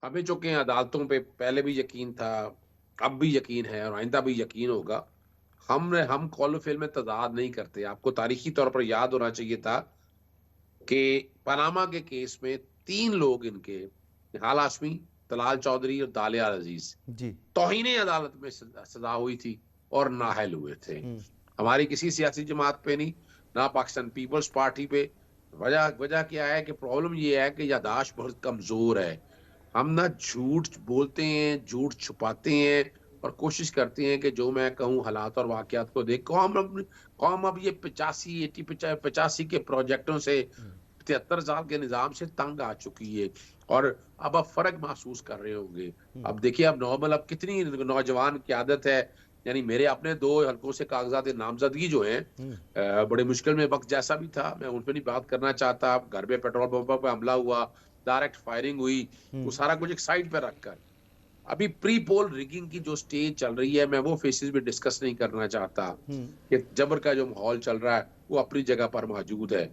हमें चूंकि अदालतों पे पहले भी यकीन था, अब भी यकीन है और आइंदा भी यकीन होगा। हम कौल फिल में तजाद नहीं करते। आपको तारीखी तौर पर याद होना चाहिए था कि पनामा के केस में 3 लोग इनके, निहाल हाशमी, तलाल चौधरी और दालिया अजीज, जी। तौहीने अदालत में सजा हुई थी और नाहल हुए थे। हमारी किसी सियासी जमात पे नहीं, ना पाकिस्तान पीपल्स पार्टी पे। वजह वजह क्या है कि प्रॉब्लम ये है कि यादाश्त बहुत कमजोर है। हम ना झूठ बोलते हैं, झूठ छुपाते हैं और कोशिश करते हैं कि जो मैं कहूँ हालात और वाकयात को देख, कौम अब ये 85 के प्रोजेक्टों से, 73 साल के निजाम से तंग आ चुकी है और अब आप फर्क महसूस कर रहे होंगे। अब देखिए, अब नॉर्मल, अब कितनी नौजवान क्यादत है। यानी मेरे अपने 2 हलकों से कागजात नामजदगी जो हैं, बड़े मुश्किल में वक्त जैसा भी था, मैं उन पर नहीं बात करना चाहता। घर पे पेट्रोल पंप पे हमला हुआ, डायरेक्ट फायरिंग हुई, वो सारा कुछ एक साइड पे रखकर अभी प्री पोल रिगिंग की जो स्टेज चल रही है, मैं वो फेसेस भी डिस्कस नहीं करना चाहता कि जबर का जो माहौल चल रहा है वो अपनी जगह पर मौजूद है।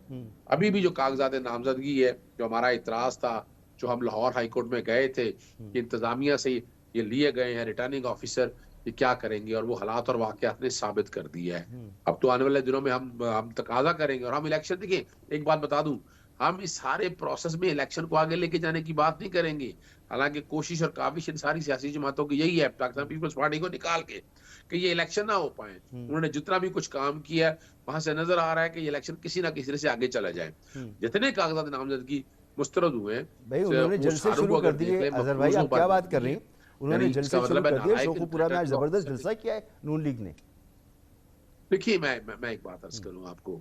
अभी भी जो कागजात नामजदगी है, जो हमारा इतराज था, जो हम लाहौर हाई कोर्ट में गए थे कि इंतजामिया से ये लिए गए हैं, रिटर्निंग ऑफिसर ये क्या करेंगे, और वो हालात और वाकयात ने साबित कर दिया है। अब तो आने वाले दिनों में हम तकाजा करेंगे और हम इलेक्शन, देखिए एक बात बता दूं, हम इस सारे प्रोसेस में इलेक्शन को आगे लेके जाने की बात नहीं करेंगे। हालांकि कोशिश और काविश इन सारी सियासी जमातों की यही है, पाकिस्तान पीपल्स पार्टी को निकाल के कि ये इलेक्शन ना हो पाए। उन्होंने जितना भी कुछ काम किया, वहां से नजर आ रहा है कि ये इलेक्शन किसी ना किसी से आगे चला जाए। जितने कागजात नामजदगी मुस्तरद हुए हैं, भाई उन्होंने वो जलसे सारों को शुरू कर अगर देख दिए। ले, अजहर भाई, मफरूजों आप पर क्या बात कर मबनी रहे है। हैं? उन्होंने यानी जलसे इसका शुरू मतलब है कर दिए। नालायक शोखुपुरा में आज जबरदस्त ऑफिसर। जलसा किया है नून लीग ने। देखिए, मैं एक बात अर्ज करूं आपको।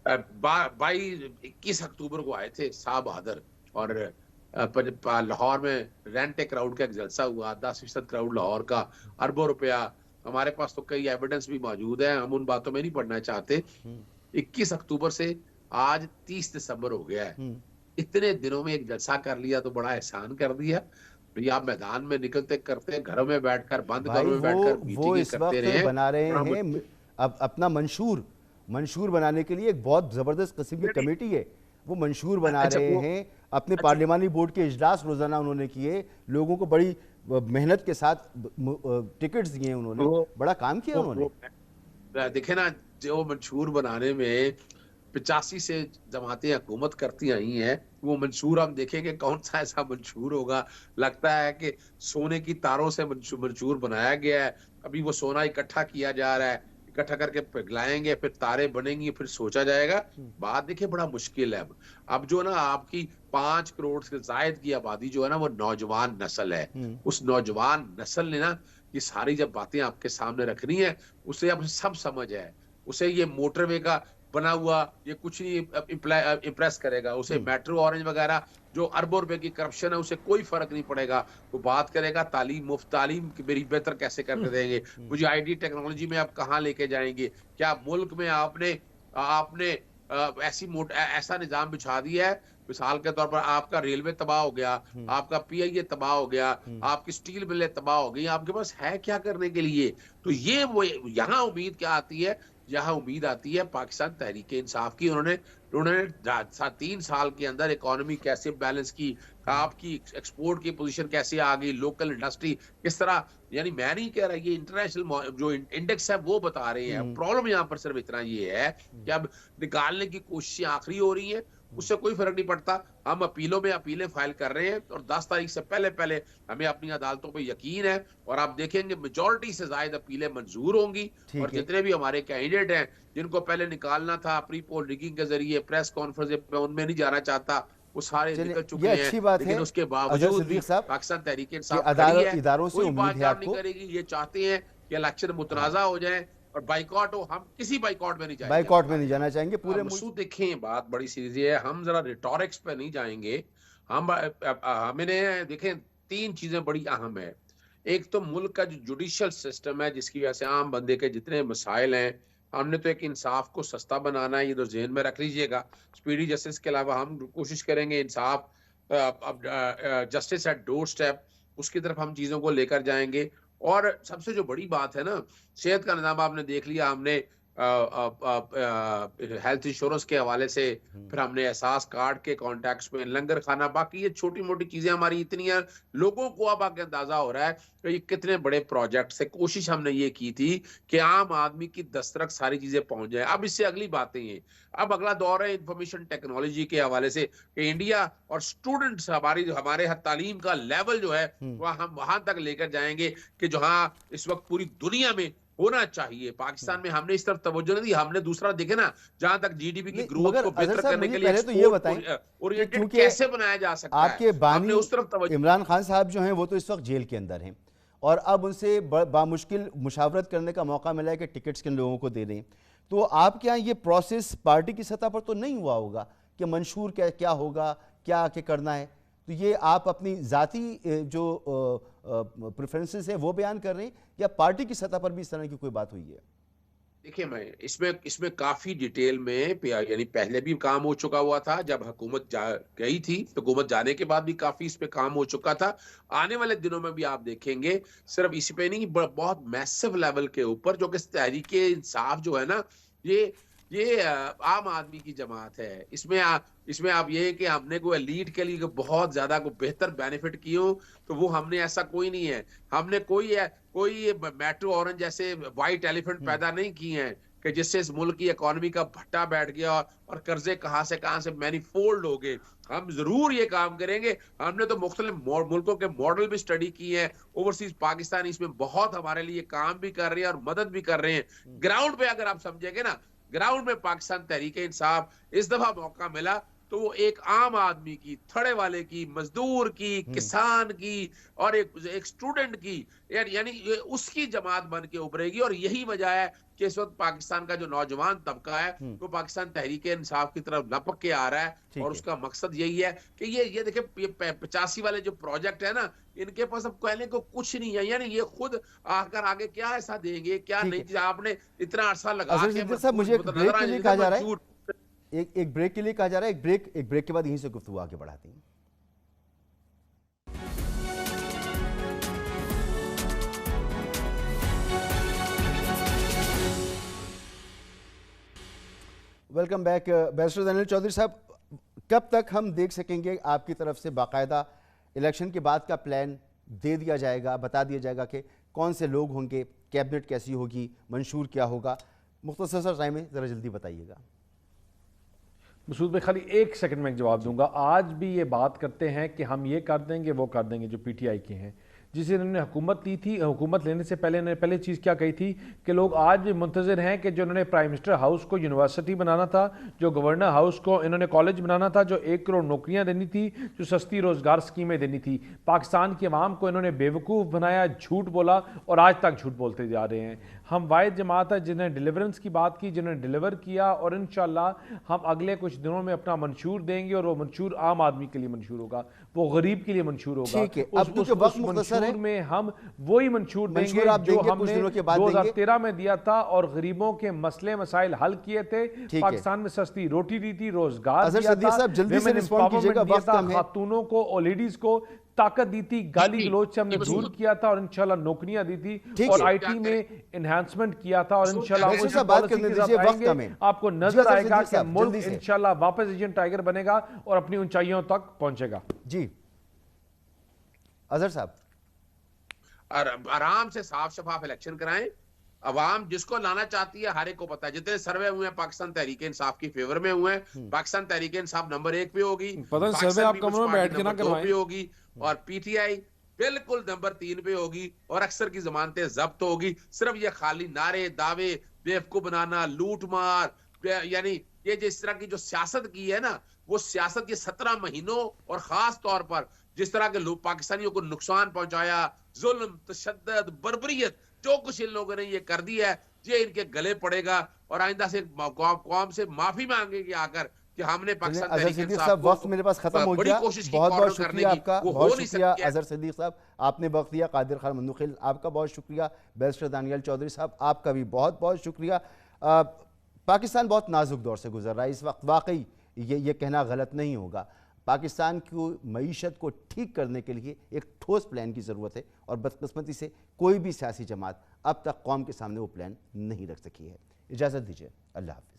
बाई 21 अक्टूबर को आए थे शाह बहादुर, और लाहौर में रेंट ए क्राउड का एक जलसा हुआ, 10% क्राउड लाहौर का, अरबों रुपया। हमारे पास तो कई एविडेंस भी मौजूद है, हम उन बातों में नहीं पढ़ना चाहते। 21 अक्टूबर से आज 30 दिसंबर हो गया है। इतने दिनों में एक जलसा कर लिया तो बड़ा एहसान कर दिया भैया। आप मैदान में निकलते करते, घरों में बैठकर, बंद भाई घरों में बैठकर वो मीटिंगें इस करते वक्त रहे, बना रहे बड़ा हैं मुश्किल। अब अपना मंशूर मंशूर बनाने के लिए एक बहुत ज़बरदस्त किस्म की कमेटी है। वो मंशूर बना अच्छा रहे वो हैं। अपने अच्छा पार्लिमानी बोर्ड के इजलास रोज़ाना उन्होंने किए, लोगों को बड़ी मेहनत के साथ टिकट्स दिए उन्होंने, वो बड़ा काम किया उन्होंने। वो देखे ना, जो मंशूर बनाने में 85 से जमातें हुकूमत करती आई हैं, वो मंशूर हम देखेंगे कौन सा ऐसा मंशूर होगा। लगता है कि सोने की तारों से मंशूर बनाया गया है। अभी वो सोना इकट्ठा किया जा रहा है, इकट्ठा करके पिघलाएंगे, फिर तारे बनेंगी, फिर सोचा जाएगा। बात देखिए, बड़ा मुश्किल है। अब जो ना आपकी 5 करोड़ से जायद की आबादी जो है ना, वो नौजवान नस्ल है। उस नौजवान नस्ल ने ना ये सारी जब बातें आपके सामने रखनी है, उसे अब सब समझ है। उसे ये मोटरवे का बना हुआ ये कुछ नहीं इम्प्रेस करेगा। उसे मेट्रो ऑरेंज वगैरह जो अरबों रुपए की करप्शन है, उसे कोई फर्क नहीं पड़ेगा। वो बात करेगा तालीम, मुफ्त तालीम की मेरी बेहतर कैसे करके देंगे, मुझे आईटी टेक्नोलॉजी में आप कहाँ लेके जाएंगे, क्या मुल्क में आपने आपने ऐसा निजाम बिछा दिया है। मिसाल के तौर पर आपका रेलवे तबाह हो गया, आपका पीआईए तबाह हो गया, आपकी स्टील मिलें तबाह हो गई, आपके पास है क्या करने के लिए? तो ये वो यहाँ उम्मीद क्या आती है, यहाँ उम्मीद आती है पाकिस्तान तहरीक इंसाफ की। उन्होंने उन्होंने 3 साल के अंदर इकोनॉमी कैसे बैलेंस की, आपकी एक्सपोर्ट की पोजीशन कैसे आ गई, लोकल इंडस्ट्री किस तरह। यानी मैं नहीं कह रहा, ये इंटरनेशनल जो इंडेक्स है वो बता रहे हैं। प्रॉब्लम यहाँ पर सिर्फ इतना ये है कि अब निकालने की कोशिशें आखिरी हो रही है, उससे कोई फर्क नहीं पड़ता। हम अपीलों में अपीलें फाइल कर रहे हैं और 10 तारीख से पहले पहले हमें अपनी अदालतों पे यकीन है, और आप देखेंगे मेजॉरिटी से ज्यादा अपीलें मंजूर होंगी। और ठीक है। जितने भी हमारे कैंडिडेट हैं जिनको पहले निकालना था प्री पोल रिगिंग के जरिए, प्रेस कॉन्फ्रेंस में उनमें नहीं जाना चाहता, वो सारे चलिए, निकल ये चुके हैं। अच्छी बात है लेकिन उसके अजहर बावजूद भी सिद्दीक साहब पाकिस्तान तहरीक कि इंसाफ खड़ी है, इदारों से कोई उम्मीद है बातचात नहीं आपको। करेगी। ये चाहते हैं कि इलेक्शन हाँ, मुतनाजा हो जाए और बाइकआउट हो। हम किसी बाइकआउट में नहीं जाएंगे, आप बाइकआउट में बता नहीं दें। जाना चाहेंगे पूरे मुल्क। मसूद देखें, बात बड़ी सीरीज है, हम जरा रिटोरिक्स पे नहीं जाएंगे। हम हमें देखें, 3 चीजें बड़ी अहम है। एक तो मुल्क का जो जुडिशियल सिस्टम है, जिसकी वजह से आम बंदे के जितने मसाइल हैं, हमने तो एक इंसाफ को सस्ता बनाना है, ये तो जेहन में रख लीजिएगा। स्पीडी जस्टिस के अलावा हम कोशिश करेंगे इंसाफ, अब जस्टिस एट डोर स्टेप, उसकी तरफ हम चीजों को लेकर जाएंगे। और सबसे जो बड़ी बात है ना, सेहत का निजाम आपने देख लिया। हमने हेल्थ इंश्योरेंस के हवाले से, फिर हमने एहसास कार्ड के कॉन्टैक्ट्स में लंगर खाना, बाकी ये छोटी मोटी चीजें हमारी इतनी हैं, लोगों को अब आके अंदाजा हो रहा है कि ये कितने बड़े प्रोजेक्ट से। कोशिश हमने ये की थी कि आम आदमी की दस्तरक सारी चीजें पहुंच जाए। अब इससे अगली बातें ये, अब अगला दौर है इंफॉर्मेशन टेक्नोलॉजी के हवाले से कि इंडिया और स्टूडेंट्स, हमारे तालीम का लेवल जो है वह हम वहां तक लेकर जाएंगे कि जहां इस वक्त पूरी दुनिया में होना चाहिए। पाकिस्तान में हमने इस तरफ तवज्जो नहीं दी, हमने दूसरा देखे ना, जहां तक जीडीपी की नहीं, ग्रोथ मगर को अजहर बेहतर साहब करने मुझे के लिए पहले तो ये बताएं एक्सपोर्ट कि ओरिएंटेड चूंकि कैसे बनाया जा सकता है, आपके बानी हमने उस तरफ तवज्जो। इमरान खान साहब जो हैं वो तो इस वक्त जेल के अंदर हैं और अब उनसे बामुश्किल मुशावरत करने का मौका मिला है कि टिकट्स किन लोगों को दे दें। तो आपके यहाँ ये प्रोसेस पार्टी की सतह पर तो नहीं हुआ होगा कि मंशूर क्या क्या होगा, क्या आके करना है? तो ये आप अपनी ज़ाती जो प्रेफरेंसेस है वो बयान कर रहे हैं या पार्टी की सतह पर भी इस तरह की कोई बात हुई है? देखिए, मैं इसमें इसमें काफी डिटेल में यानी पहले भी काम हो चुका हुआ था, जब हुकूमत गई थी, हुकूमत जाने के बाद भी काफी इस पे काम हो चुका था। आने वाले दिनों में भी आप देखेंगे, सिर्फ इसी पे नहीं, बहुत मैसिव लेवल के ऊपर, जो कि तहरीके इंसाफ जो है ना, ये आम आदमी की जमात है। इसमें आप ये है कि हमने कोई एलीट के लिए बहुत ज्यादा को बेहतर बेनिफिट किए हो, तो वो हमने ऐसा कोई नहीं है। हमने कोई मेट्रो ऑरेंज जैसे व्हाइट एलिफेंट पैदा नहीं किए हैं कि जिससे इस मुल्क की इकोनॉमी का भट्टा बैठ गया और कर्जे कहां से मैनीफोल्ड हो गए। हम जरूर ये काम करेंगे। हमने तो मुख्तलिफ मुल्कों के मॉडल भी स्टडी किए हैं। ओवरसीज पाकिस्तान इसमें बहुत हमारे लिए काम भी कर रहे हैं और मदद भी कर रहे हैं। ग्राउंड पे अगर आप समझेंगे ना, ग्राउंड में पाकिस्तान तहरीके इंसाफ इस दफा मौका मिला तो वो एक आम आदमी की, थड़े वाले की, मजदूर की, किसान की और एक स्टूडेंट की, यानी उसकी जमात बन के उभरेगी। और यही वजह है कि इस वक्त पाकिस्तान का जो नौजवान तबका है वो पाकिस्तान तहरीके इंसाफ की तरफ लपक के आ रहा है। और उसका मकसद यही है कि ये देखिए, ये 85 वाले जो प्रोजेक्ट है ना, इनके पास अब कहने को कुछ नहीं है। यानी ये खुद आकर आगे क्या ऐसा देंगे, क्या नहीं। आपने इतना अरसा लगा के साहब मुझे एक ब्रेक के लिए कहा जा रहा है, एक ब्रेक के लिए कहा जा रहा है, एक ब्रेक के बाद यहीं से गुफ्तगू आगे बढ़ाते हैं। Welcome back. Barrister Daniyal Chaudhry साहब, कब तक हम देख सकेंगे आपकी तरफ से बाकायदा इलेक्शन के बाद का प्लान दे दिया जाएगा, बता दिया जाएगा कि कौन से लोग होंगे, कैबिनेट कैसी होगी, मंशूर क्या होगा? मुख्तसर सा टाइम में ज़रा जल्दी बताइएगा। मसूद भाई, खाली एक सेकंड में जवाब दूंगा। आज भी ये बात करते हैं कि हम ये कर देंगे, वो कर देंगे, जो पीटीआई के हैं, जिसे इन्होंने हुकूमत ली थी। हुकूमत लेने से पहले इन्होंने पहले चीज़ क्या कही थी कि लोग आज भी मुंतज़िर हैं कि जो इन्होंने प्राइम मिनिस्टर हाउस को यूनिवर्सिटी बनाना था, जो गवर्नर हाउस को इन्होंने कॉलेज बनाना था, जो 1 करोड़ नौकरियां देनी थी, जो सस्ती रोज़गार स्कीमें देनी थी, पाकिस्तान की आवाम को इन्होंने बेवकूफ़ बनाया, झूठ बोला और आज तक झूठ बोलते जा रहे हैं। हम वाहिद जमात है जिन्हें डिलीवरेंस की बात की, जिन्होंने डिलीवर किया, और इंशाल्लाह हम अगले कुछ दिनों में अपना मंशूर देंगे और वो मंशूर आम आदमी के लिए मंशूर होगा, वो गरीब के लिए मंशूर होगा। उस मंशूर में हम वही मंशूर देंगे जो हमने 2013 में दिया था और गरीबों के मसले मसाइल हल किए थे। पाकिस्तान में सस्ती रोटी दी थी, रोजगार दिया था, खातूनों को और लेडीज को ताकत दी थी, गाली गलोच से हमने दूर किया था और इंशाल्लाह नौकरियां दी थी और आईटी में एनहांसमेंट किया था और इंशाल्लाह आपको नजर आएगा कि मुल्क इंशाल्लाह वापस एशियन टाइगर बनेगा और अपनी ऊंचाइयों तक पहुंचेगा। जी अजहर साहब, आराम से साफ शफाफ इलेक्शन कराएं। अवाम जिसको लाना चाहती है, हर एक को पता है। जितने सर्वे हुए हैं पाकिस्तान तहरीके इंसाफ की फेवर में हुए हैं। पाकिस्तान तहरीके इंसाफ नंबर 1 पे होगी, सर्वे आप कमरों में बैठ के ना करवाएं, पे होगी, और पीटीआई बिल्कुल नंबर 3 पे होगी और अक्सर की जमानतें जब्त होगी। सिर्फ ये खाली नारे, दावे, बेवकूफ बनाना, लूट मार, यानी ये जिस तरह की जो सियासत की है ना, वो सियासत के 17 महीनों और खास तौर पर जिस तरह के लोग पाकिस्तानियों को नुकसान पहुंचाया, जुल्म, तशद्दुद, बर्बरियत, जो कुछ इन लोगों ने ये कर दिया है, ये इनके गले पड़ेगा और आइंदा से कौम से माफी मांगेगी आकर कि हमने पाकिस्तान तहरीक इंसाफ वक्त मेरे पास खत्म हो गया। बहुत बहुत शुक्रिया आपका, बहुत शुक्रिया अजहर सिद्दीक साहब, आपने वक्त दिया। कादिर खान मंदुखिल, आपका बहुत शुक्रिया। बैरिस्टर दानियल चौधरी साहब, आपका भी बहुत बहुत शुक्रिया। पाकिस्तान बहुत नाजुक दौर से गुजर रहा है इस वक्त। वाकई ये कहना गलत नहीं होगा, पाकिस्तान की मईशत को ठीक करने के लिए एक ठोस प्लान की ज़रूरत है और बदकिस्मती से कोई भी सियासी जमात अब तक कौम के सामने वो प्लान नहीं रख सकी है। इजाज़त दीजिए, अल्लाह हाफ़िज़।